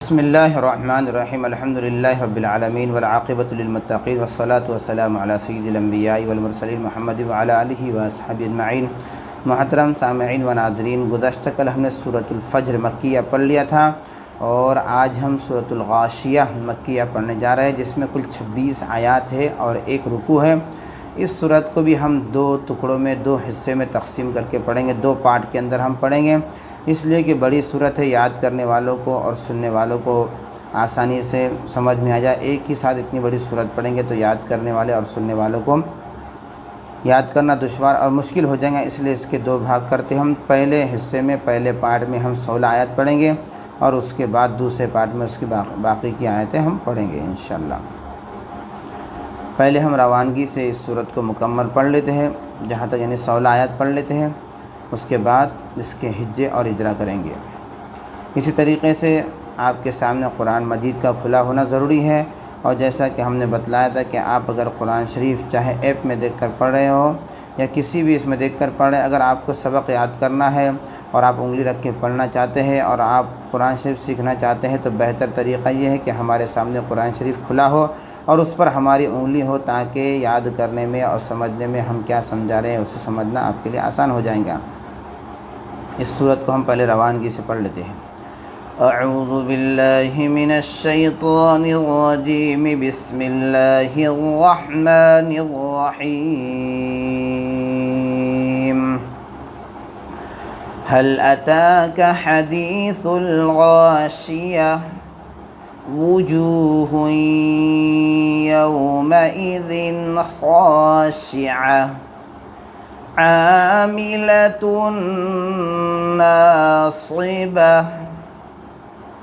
بسم اللہ الرحمن الرحیم الحمد للہ رب العالمین والعاقبۃ للمتقین والصلاة والسلام علی سید الانبیاء والمرسلین محمد وعلی آلہ واصحابہ اجمعین۔ محترم سامعین و ناظرین، گزشتہ کل ہم نے سورۃ الفجر مکیہ پڑھ لیا تھا اور آج ہم سورۃ الغاشیہ مکیہ پڑھنے جا رہے ہیں، جس میں کل 26 آیات ہے اور ایک رکوع ہے۔ اس سورت کو بھی ہم دو ٹکڑوں میں، دو حصے میں تقسیم کر کے پڑھیں گے، دو پارٹ کے اندر ہم پڑھیں گے، اس لیے کہ بڑی سورت ہے، یاد کرنے والوں کو اور سننے والوں کو آسانی سے سمجھ میں آ جائے۔ ایک ہی ساتھ اتنی بڑی سورت پڑھیں گے تو یاد کرنے والے اور سننے والوں کو یاد کرنا دشوار اور مشکل ہو جائیں گا، اس لیے اس کے دو بھاگ کرتے ہم۔ پہلے حصے میں، پہلے پارٹ میں ہم 16 آیات پڑھیں گے اور اس کے بعد دوسرے پارٹ میں اس کی باقی کی آیتیں ہم پڑھیں گے انشاءاللہ۔ پہلے ہم روانگی سے اس سورت کو مکمل پڑھ لیتے ہیں، جہاں تک یعنی 16 آیات پڑھ لیتے ہیں، اس کے بعد اس کے ہجے اور اجرا کریں گے۔ اسی طریقے سے آپ کے سامنے قرآن مجید کا کھلا ہونا ضروری ہے، اور جیسا کہ ہم نے بتلایا تھا کہ آپ اگر قرآن شریف چاہے ایپ میں دیکھ کر پڑھ رہے ہو یا کسی بھی اس میں دیکھ کر پڑھ رہے ہیں، اگر آپ کو سبق یاد کرنا ہے اور آپ انگلی رکھ کے پڑھنا چاہتے ہیں اور آپ قرآن شریف سیکھنا چاہتے ہیں، تو بہتر طریقہ یہ ہے کہ ہمارے سامنے قرآن شریف کھلا ہو اور اس پر ہماری انگلی ہو، تاکہ یاد کرنے میں اور سمجھنے میں ہم کیا سمجھا رہے ہیں اسے سمجھنا آپ کے لیے آسان ہو جائے گا۔ اس سورت کو ہم پہلے روانگی سے پڑھ لیتے ہیں۔ اعوذ باللہ من الشیطان الرجیم، بسم اللہ الرحمن الرحیم۔ هل اتاک حدیث الغاشیہ، وجوہ یومئذ خاشعہ، عاملة ناصبة،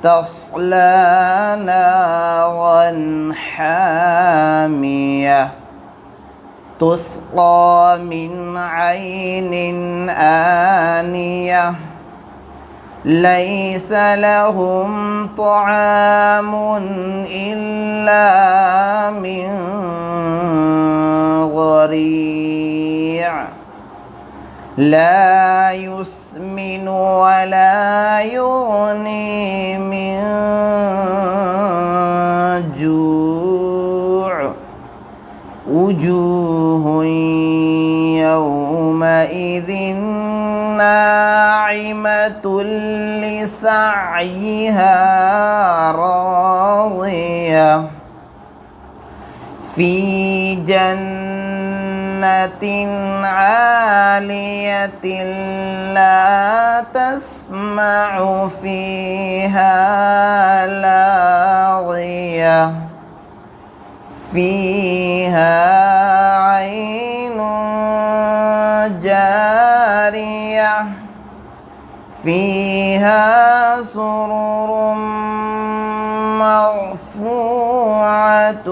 تصلى نارا حامية، تسقى من عين آنية، ليس لهم طعام إلا من ضريع، لا يسمن ولا يغني من جوع، وجوه يومئذ ناعمة لسعيها راضية، في جنة عالية لا تسمع فيها لاغية، فيها عين جارية، فيها سرر مرفوعة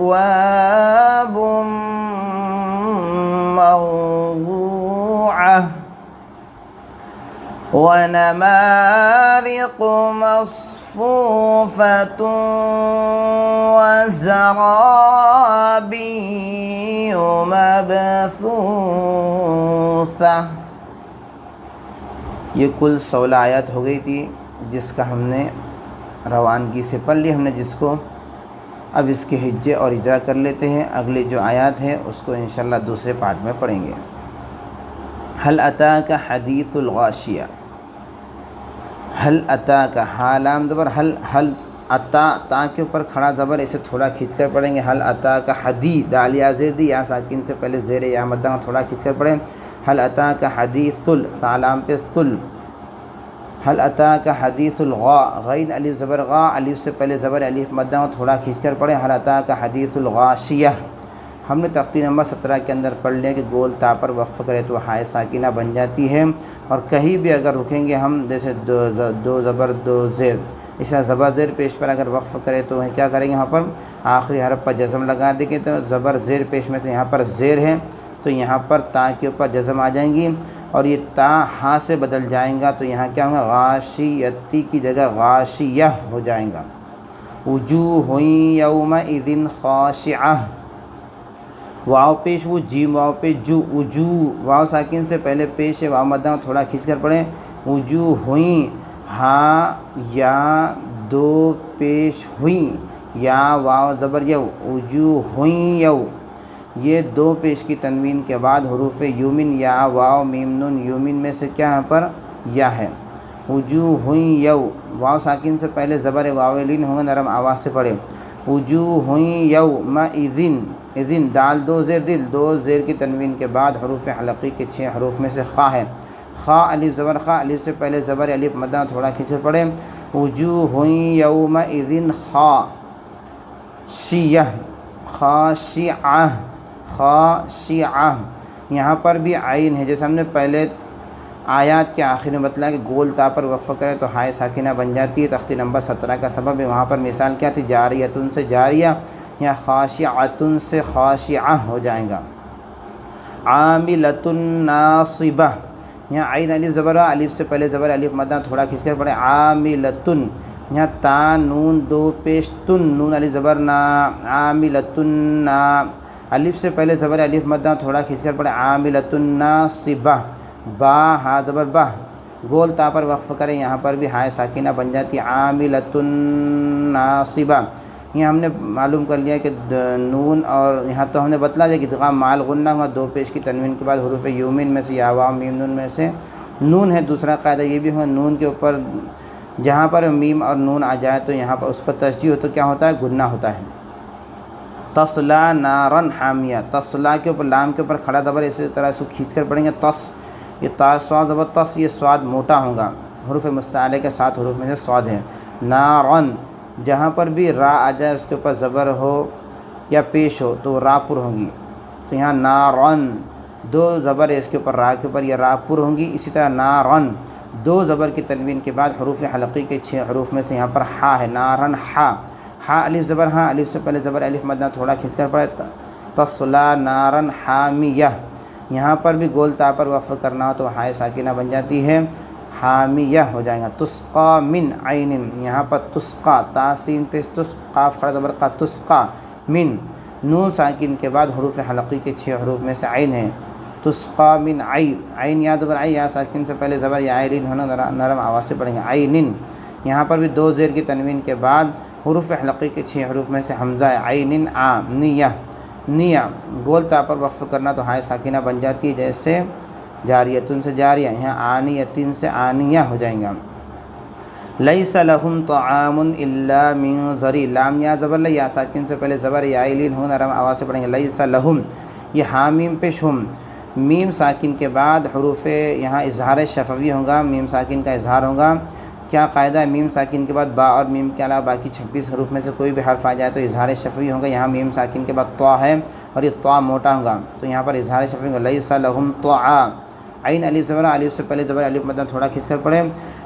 وأكواب موضوعة ونمارق مصفوفة وزرابي مبثوثة۔ یہ کل 16 آیات ہو گئی تھی، جس کا ہم نے روانگی سے پڑھ لی ہم نے جس کو۔ اب اس کے ہجے اور اجرا کر لیتے ہیں۔ اگلی جو آیات ہے اس کو انشاءاللہ دوسرے پارٹ میں پڑھیں گے۔ هل اتاک حدیث الغاشیہ، هل اتاک، ہا لام زبر، ہل اتا، تا کے اوپر کھڑا زبر، اسے تھوڑا کھینچ کر پڑھیں گے۔ هل اتاک حدی، دال یا زیر دی، یا ساکن سے پہلے زیر یا مدہ تھوڑا کھینچ کر پڑھیں۔ هل اتاک حدیث ال، سالام پہ ثل، هل اتاک حدیث الغا، غین الف زبر غا، الف سے پہلے زبر الف مدہ تھوڑا کھینچ کر پڑھیں۔ هل اتاک حدیث الغاشیہ، ہم نے تختی نمبر 17 کے اندر پڑھ لیا کہ گول تا پر وقف کرے تو ہائے ساکنہ بن جاتی ہے، اور کہیں بھی اگر رکیں گے ہم، جیسے دو زبر دو زیر، اس طرح زبر زیر پیش پر اگر وقف کرے تو کیا کریں گے، یہاں پر آخری حرف پر جزم لگا دیں گے، تو زبر زیر پیش میں سے یہاں پر زیر ہے تو یہاں پر تا کے اوپر جزم آ جائیں گی، اور یہ تا ہاں سے بدل جائیں گا تو یہاں کیا ہوگا، غاشیتی کی جگہ غاشیہ ہو جائیں گا۔ وجوہ یومئذ خاشعہ، واو پیش وہ، جیم واو پہ جو، وجوہ واو ساکن سے پہلے پیش ہے، واو مدہ تھوڑا کھینچ کر پڑھیں۔ وجوہ ہوئیں، ہاں یا دو پیش ہوئیں، یا واو زبر یو، وجوہن یو، یہ دو پیش کی تنوین کے بعد حروف یومن یا واو میم نون یومن میں سے کیا یہاں پر یا ہے۔ وجوہن یو، واو ساکن سے پہلے زبر واولین ہوں گے، نرم آواز سے پڑھیں۔ وجوہن یومئذ، اذن دال دو زیر دل، دو زیر کی تنوین کے بعد حروف حلقی کے 6 حروف میں سے خا ہے۔ خا الف زبر خا، الف سے پہلے زبر الف مدہ تھوڑا کھینچ کر پڑھیں۔ وجوہ یومئذ خاشیہ، خاشعہ، خاشعہ، یہاں پر بھی عین ہے، جیسے ہم نے پہلے آیات کے آخر میں بتلایا کہ گول تا پر وقف کرے تو ہائے ساکنہ بن جاتی ہے۔ تختی نمبر 17 کا سبب ہے، وہاں پر مثال کیا تھی؟ جاریتن سے جاریہ، یا خاشعتن سے خاشعہ ہو جائے گا۔ عاملتن ناصبہ، یہاں عین الف زبر الف سے پہلے زبر الف مدہ تھوڑا کھینچ کر پڑھے۔ عاملتن، یہاں تا نون دو پیش تن، نون الف زبر نا، عاملتن نا، الف سے پہلے زبر الف مدہ تھوڑا کھینچ کر پڑھے۔ عاملتن ناصبہ، با ہا زبر بہ، گول تا پر وقف کریں، یہاں پر بھی ہائے ساکنہ بن جاتی ہے۔ عاملتن ناصبہ، یہاں ہم نے معلوم کر لیا کہ نون، اور یہاں تو ہم نے بتلا دیا کہ ادغام مع الغنہ ہوا، دو پیش کی تنوین کے بعد حروف یومن میں سے یا واو میم نون میں سے نون ہے۔ دوسرا قاعدہ یہ بھی ہوا، نون کے اوپر جہاں پر میم اور نون آ جائے تو یہاں پر اس پر تشجیع ہو تو کیا ہوتا ہے؟ گنہ ہوتا ہے۔ تصلا نارن حامیہ، تصلا کے اوپر لام کے اوپر کھڑا زبر، اسی طرح اس کو کھینچ کر پڑھیں گے۔ تس، یہ تا سواد زبر تس، یہ سواد موٹا ہوگا، حروف مستعلے کے 7 حروف میں سے سواد ہے۔ نارن، جہاں پر بھی را آ جائے اس کے اوپر زبر ہو یا پیش ہو تو را پر ہوں گی، تو یہاں نارن، دو زبر ہے اس کے اوپر، را کے اوپر یہ را پر ہوں گی۔ اسی طرح نارن، دو زبر کی تنوین کے بعد حروف حلقی کے 6 حروف میں سے یہاں پر ہا ہے۔ نارن ہا، ہا الف زبر ہاں، الف سے پہلے زبر الف مدہ تھوڑا کھینچ کر پڑھے۔ تصلا نارن حامیہ، یہاں پر بھی گول تا پر وقف کرنا ہو تو ہائے ساکنہ بن جاتی ہے، حامیہ ہو جائے گا۔ تسقا من عین، یہاں پر تسقا، تاسین پہ قاف کھڑا زبر کا، تسقا من، نون ساکن کے بعد حروف حلقی کے 6 حروف میں سے عین ہے۔ تسقا من عین، عین یا زبر عین، یا ساکن سے پہلے زبر یا عین ہونا، نرم آواز سے پڑھیں گے۔ عینن، یہاں پر بھی دو زیر کی تنوین کے بعد حروف حلقی کے 6 حروف میں سے حمزہ ہے۔ عینن آ، نیہ، نیہ، گول تا پر وقف کرنا تو ہائے ساکنہ بن جاتی ہے، جیسے جاریتن سے جاریہ، یہاں آنیتن سے آنیہ ہو جائیں گا۔ لیس لہم طعام الا من ضری، لام یا زبر ل، یا ساکن سے پہلے زبر یا لین ہو، نرم آواز سے پڑھیں گے۔ لیس لہم، یہ حامیم پیش ہم، میم ساکن کے بعد حروف یہاں اظہار شفوی ہوگا، میم ساکن کا اظہار ہوگا۔ کیا قاعدہ ہے؟ میم ساکن کے بعد با اور میم کے علاوہ باقی 26 حروف میں سے کوئی بھی حرف آ جائے تو اظہار شفوی ہوگا۔ یہاں میم ساکن کے بعد طا ہے اور یہ طا موٹا ہوگا تو یہاں پر اظہار شفوی ہوگا۔ لیس لہم طعام، عین الف زبر، الف سے پہلے زبر الف مدہ تھوڑا کھینچ کر پڑھیں۔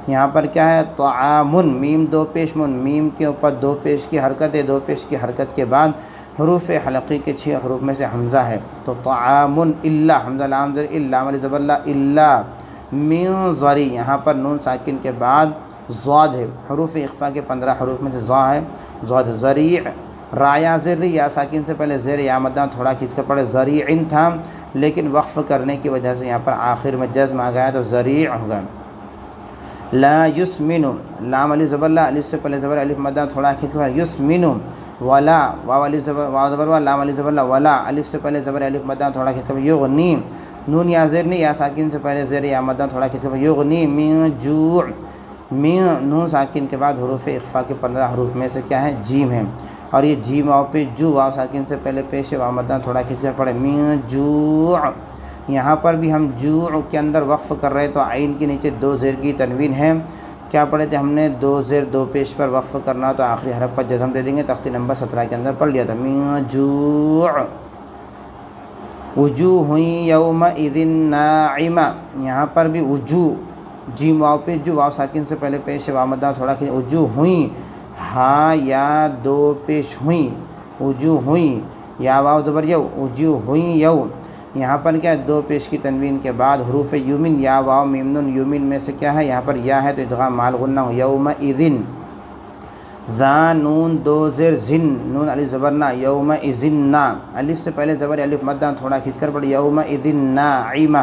یہاں پر کیا ہے؟ طعامن، میم دو پیش من، میم کے اوپر دو پیش کی حرکت ہے، دو پیش کی حرکت کے بعد حروف حلقی کے 6 حروف میں سے حمزہ ہے، تو طعامن الا، حمزہ لام زر الا، الف زبر لا، الا من ضری، یہاں پر نون ساکن کے بعد ضاد ہے، حروف اخفا کے 15 حروف میں سے ضا ہے، ضاد۔ ذریع، را یا زر، یا ساکن سے پہلے زیر یا مدہ تھوڑا کھینچ کر پڑھے۔ ذریعن تھا لیکن وقف کرنے کی وجہ سے یہاں پر آخر میں جزم آ گیا تو ذریع ہوگا۔ لا یسمن، لام الف زبر لا، الف سے پہلے زبر الف مدہ تھوڑا کھینچ کر یسمن، ولا، واو الف زبر، واو زبر وا، لام الف زبر لا، ولا، الف سے پہلے زبر الف مدہ تھوڑا کھینچ کر یغنی، نون یا زر نہیں، یا ساکن سے پہلے زیر یا مدہ تھوڑا کھینچ کر یغنی من جوع، من، نون ساکن کے بعد حروف اخفا کے 15 حروف میں سے کیا ہے؟ جیم ہے، اور یہ جیم واو پہ جو، واو ساکن سے پہلے پیش واو مدہ تھوڑا کھینچ کر پڑھے۔ من جوع، یہاں پر بھی ہم جوع کے اندر وقف کر رہے تو عین کے نیچے دو زیر کی تنوین ہے، کیا پڑھے تھے ہم نے؟ دو زیر دو پیش پر وقف کرنا تو آخری حرف پر جزم دے دیں گے، تختی نمبر 17 کے اندر پڑھ لیا تھا۔ من جوع، وجوہ یومئذ ناعمہ، یہاں پر بھی وجوہ، جیم واو پہ جو، واو ساکن سے پہلے پیش واو مدہ تھوڑا کھینچ، وجوہ ہوئیں، ہاں یا دو پیش ہوئیں، وجوہ ہوئیں، یا واو زبر یو، وجوہ ہوئیں یو، یہاں پر کیا ہے؟ دو پیش کی تنوین کے بعد حروف یومن، یا واو میم نون یومن میں سے کیا ہے؟ یہاں پر یا ہے تو ادغام مع الغنہ ہو، یومئذن، ذا نون دو زیر زن، نون الف زبر نا، یومئذن نا، الف سے پہلے زبر الف مدہ تھوڑا کھینچ کر پڑھ، یومئذن ناعمہ،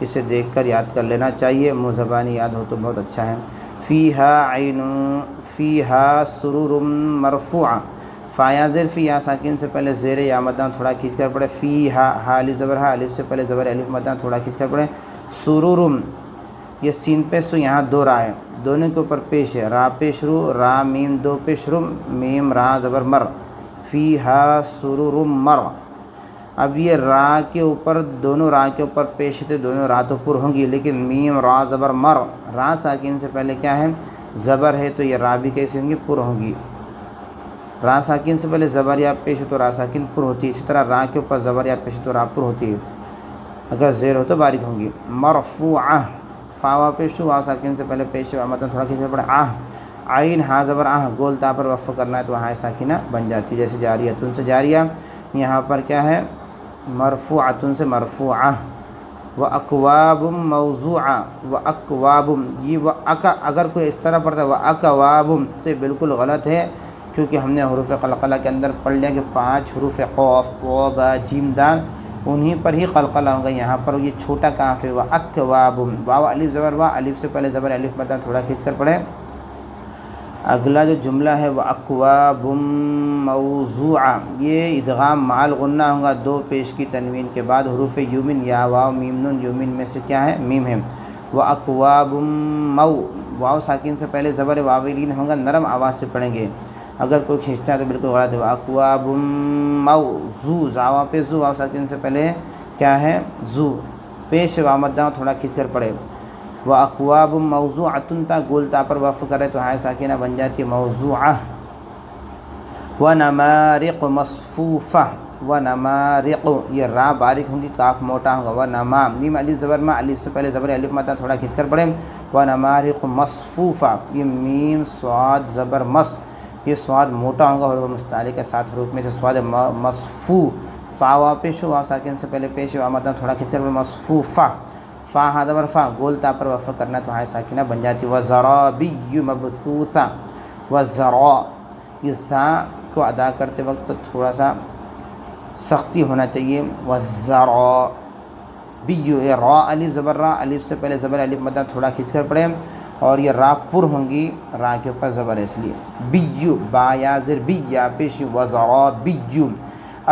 اسے دیکھ کر یاد کر لینا چاہیے، منہ زبانی یاد ہو تو بہت اچھا ہے۔ فیہا عین، فیہا سرور مرفوعہ، فا یا زیر فی یا ساکن سے پہلے زیر یا مدہ تھوڑا کھینچ کر پڑھے، فیہا ہا الف زبر ہا، الف سے پہلے زبر الف مدہ تھوڑا کھینچ کر پڑھے، سرورم، یہ سین پیش رو، یہاں دو را ہے، دونوں کے اوپر پیش ہے، را پیش رو، را میم دو پیش رو، میم را زبر مر، فیہا سرورم مر۔ اب یہ را کے اوپر، دونوں را کے اوپر پیش تھے، دونوں را تو پر ہوں گی، لیکن میم را زبر مر، را ساکن سے پہلے کیا ہے؟ زبر ہے، تو یہ را بھی کیسے ہوں گی؟ پر ہوں گی۔ را ساکن سے پہلے زبر یا پیش ہو تو را ساکن پر ہوتی ہے، اسی طرح را کے اوپر زبر یا پیش ہو تو را پر ہوتی ہے، اگر زیر ہو تو باریک ہوں گی۔ مرفوعہ، فا وا پیش ہو، وا ساکن سے پہلے پیش ہو، مطلب تھوڑا کھینچنا پڑے، عین ہا زبر گول تا پر وقف کرنا ہے تو وہاں ساکنہ بن جاتی ہے، جیسے جاریتن سے جاریہ، یہاں پر کیا ہے؟ مرفوعتن سے مرفوعہ۔ واکواب موضوعہ، واکواب، یہ اگر کوئی اس طرح پڑھتا ہے واکواب تو یہ بالکل غلط ہے، کیونکہ ہم نے حروف قلقلہ کے اندر پڑھ لیا کہ 5 حروف قاف طا با جیم دال انہی پر ہی قلقلہ ہوگا، یہاں پر یہ چھوٹا کاف ہے، واکواب، واو الف زبر وا، الف سے پہلے زبر الف مدہ تھوڑا کھینچ کر پڑھیں۔ اگلا جو جملہ ہے واکواب موضوعہ، یہ ادغام مع الغنہ ہوگا، 2 پیش کی تنوین کے بعد حروف یومن، یا واو میم نون، یومن میں سے کیا ہے؟ میم ہے۔ واکواب واو ساکن سے پہلے زبر واولین ہوگا، نرم آواز سے پڑھیں گے، اگر کوئی کھینچتا ہے تو بالکل غلط ہے۔ واکواب موضوع، زاوا پہ زو، واو ساکن سے پہلے کیا ہے؟ زو، پیش واو مدہ تھوڑا کھینچ کر پڑھے۔ واکواب موضوعۃ، تا گول تا پر وقف کرے تو ہائے ساکنہ بن جاتی ہے موضوعہ۔ ونمارق مصفوفہ، ونمارق، یہ را باریک ہوں گی، کاف موٹا ہوگا، ونما میم الف زبر ما، الف سے پہلے زبر الف مدہ تھوڑا کھینچ کر پڑھیں۔ ونمارق مصفوفہ، یہ میم صاد زبر مس، یہ صاد موٹا ہوگا، حروف مستعلیہ کے 7 حروف میں سے صاد مصفو، فا وا پیش ہو، وا ساکن سے پہلے پیش ہو، مدہ تھوڑا کھینچ کر پڑھیں، مصفوفہ، فا ہا زبر فا، گول تا پر وقف کرنا تو ہائے ساکنہ بن جاتی ہے۔ وزرابی مبثوثہ، وزرا، یہ زا کو ادا کرتے وقت تھوڑا سا سختی ہونا چاہیے، وزرا بیو، یہ را الف زبر را، الف سے پہلے زبر الف مدہ تھوڑا کھینچ کر پڑھیں، اور یہ را پر ہوں گی، را کے اوپر زبر ہے اس لیے۔ بیو، با یا زر بی یا پیش، وزرا بیو۔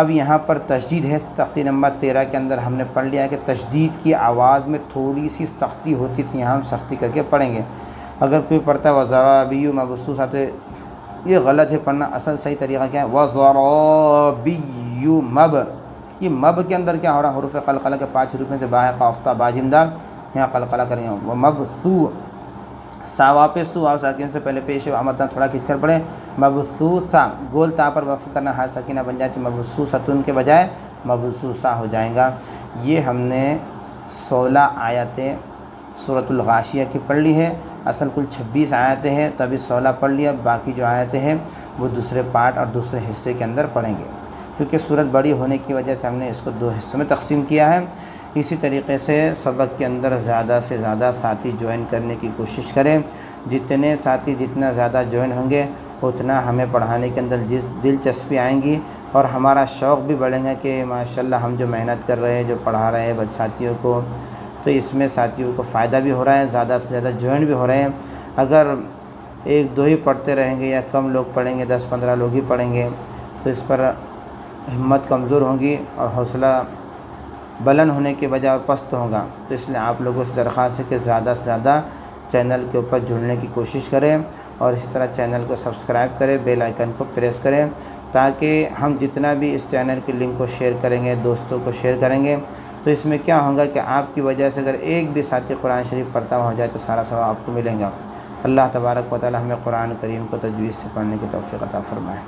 اب یہاں پر تشدید ہے، تختی نمبر 13 کے اندر ہم نے پڑھ لیا ہے کہ تشدید کی آواز میں تھوڑی سی سختی ہوتی تھی، یہاں ہم سختی کر کے پڑھیں گے۔ اگر کوئی پڑھتا ہے وزرابی مبثوثہ تو یہ غلط ہے پڑھنا، اصل صحیح طریقہ کیا ہے؟ وزرابی مب، یہ مب کے اندر کیا ہو رہا ہے؟ حروف قلقلہ کے 5 حروف میں سے با ہے، قاف تا با جیم دال، یہاں قلقلہ کریں گے، مبثو، سا وا پہ سو، واو ساکن سے پہلے پیش ہو، مدہ تھوڑا کھینچ کر پڑھیں، مبثوثہ، گول تا پر وقف کرنا، ہا ساکنہ بن جاتی، مبثوثۃن کے بجائے مبثوثہ ہو جائیں گا۔ یہ ہم نے 16 آیتیں سورۃ الغاشیہ کی پڑھ لی ہے، اصل کل 26 آیتیں ہیں، تو ابھی 16 پڑھ لیا، باقی جو آیتیں ہیں وہ دوسرے پارٹ اور دوسرے حصے کے اندر پڑھیں گے، کیونکہ سورت بڑی ہونے کی وجہ سے ہم نے اس کو 2 حصوں میں تقسیم کیا ہے۔ اسی طریقے سے سبق کے اندر زیادہ سے زیادہ ساتھی جوائن کرنے کی کوشش کریں، جتنے ساتھی جتنا زیادہ جوائن ہوں گے اتنا ہمیں پڑھانے کے اندر دلچسپی آئیں گی، اور ہمارا شوق بھی بڑھے گا کہ ماشاءاللہ ہم جو محنت کر رہے ہیں، جو پڑھا رہے ہیں ساتھیوں کو، تو اس میں ساتھیوں کو فائدہ بھی ہو رہا ہے، زیادہ سے زیادہ جوائن بھی ہو رہے ہیں۔ اگر 1-2 ہی پڑھتے رہیں گے یا کم لوگ پڑھیں گے، 10-15 لوگ ہی پڑھیں گے، تو اس پر ہمت کمزور ہوگی اور حوصلہ بلند ہونے کے بجائے اور پست ہوگا۔ تو اس لیے آپ لوگوں سے درخواست ہے کہ زیادہ سے زیادہ چینل کے اوپر جڑنے کی کوشش کریں، اور اسی طرح چینل کو سبسکرائب کریں، بیل آئیکن کو پریس کریں، تاکہ ہم جتنا بھی اس چینل کی لنک کو شیئر کریں گے، دوستوں کو شیئر کریں گے، تو اس میں کیا ہوگا کہ آپ کی وجہ سے اگر ایک بھی ساتھی قرآن شریف پڑھتا ہو جائے تو سارا ثواب آپ کو ملے گا۔ اللہ تبارک و تعالی ہمیں قرآن کریم کو تجوید سے پڑھنے کی توفیق عطا فرمائے۔